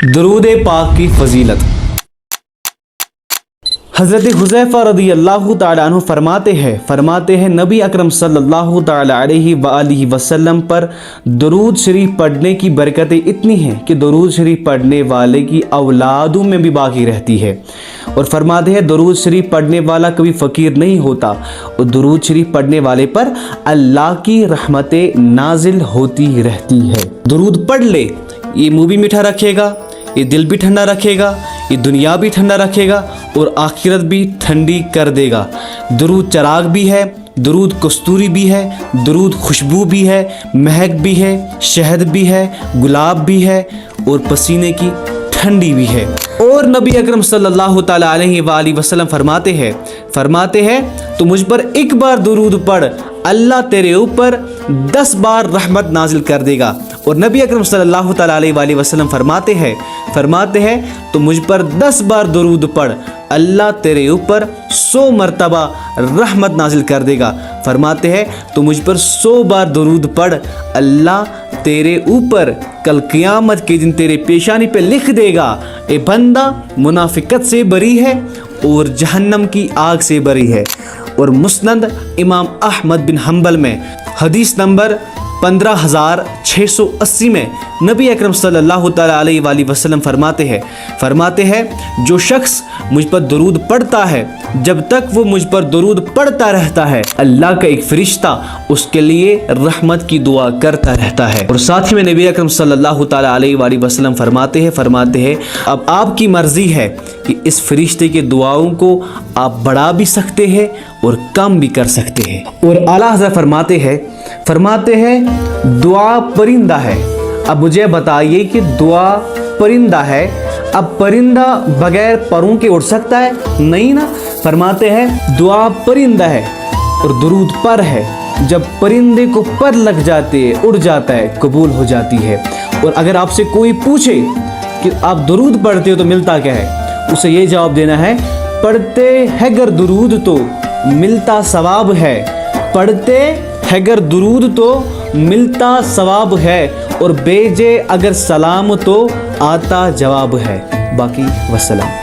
दरूद पाक की फजीलत। हज़रत हुज़ैफ़ा रज़ी अल्लाह तआला अन्हु फरमाते हैं नबी अकरम सल्लल्लाहु तआला अलैहि वसल्लम पर दरूद शरीफ पढ़ने की बरकतें इतनी हैं कि दरूद शरीफ पढ़ने वाले की औलादों में भी बाकी रहती है। और फरमाते हैं दरूद शरीफ पढ़ने वाला कभी फ़कीर नहीं होता और दरूद शरीफ पढ़ने वाले पर अल्लाह की रहमतें नाजिल होती रहती है। दरूद पढ़ ले, ये मुँह भी मीठा रखेगा, ये दिल भी ठंडा रखेगा, ये दुनिया भी ठंडा रखेगा और आखिरत भी ठंडी कर देगा। दरूद चराग भी है, दरूद कस्तूरी भी है, दरूद खुशबू भी है, महक भी है, शहद भी है, गुलाब भी है और पसीने की ठंडी भी है। और नबी अकरम सल्लल्लाहु तआला अलैहि वसल्लम फरमाते हैं तो मुझ पर एक बार दरूद पढ़, अल्लाह तेरे ऊपर 10 बार रहमत नाजिल कर देगा। और नबी अकरम सल्लल्लाहु तआला अलैहि वसल्लम फरमाते हैं तो मुझ पर 10 बार दरूद पढ़, अल्लाह तेरे ऊपर 100 मरतबा रहमत नाजिल कर देगा। फरमाते हैं तो मुझ पर 100 बार दरूद पढ़, अल्लाह तेरे ऊपर कल क़यामत के दिन तेरे पेशानी पे लिख देगा, ए बंदा मुनाफिकत से बरी है और जहन्नम की आग से बरी है। और मुस्नद इमाम अहमद बिन हम्बल में हदीस नंबर 15,680 में नबी अकरम सल्लल्लाहु तआला अलैहि वसल्लम फरमाते हैं जो शख्स मुझ पर दरूद पढ़ता है, जब तक वो मुझ पर दरूद पढ़ता रहता है, अल्लाह का एक फरिश्ता उसके लिए रहमत की दुआ करता रहता है। और साथ ही में नबी अकरम सल्लल्लाहु तआला अलैहि वसल्लम फरमाते हैं अब आपकी मर्जी है कि इस फरिश्ते के दुआओं को आप बढ़ा भी सकते हैं और कम भी कर सकते हैं। और आला हज़रत फरमाते हैं दुआ परिंदा है। अब मुझे बताइए कि दुआ परिंदा है, अब परिंदा बगैर परों के उड़ सकता है? नहीं ना। फरमाते हैं दुआ परिंदा है और दरूद पर है, जब परिंदे को पर लग जाते उड़ जाता है, कबूल हो जाती है। और अगर आपसे कोई पूछे कि आप दरूद पढ़ते हो तो मिलता क्या है, उसे ये जवाब देना है पढ़ते है गर दरूद तो मिलता सवाब है, पढ़ते है गर दरूद तो मिलता सवाब है, और भेजे अगर सलाम तो आता जवाब है। बाकी वस्सलाम।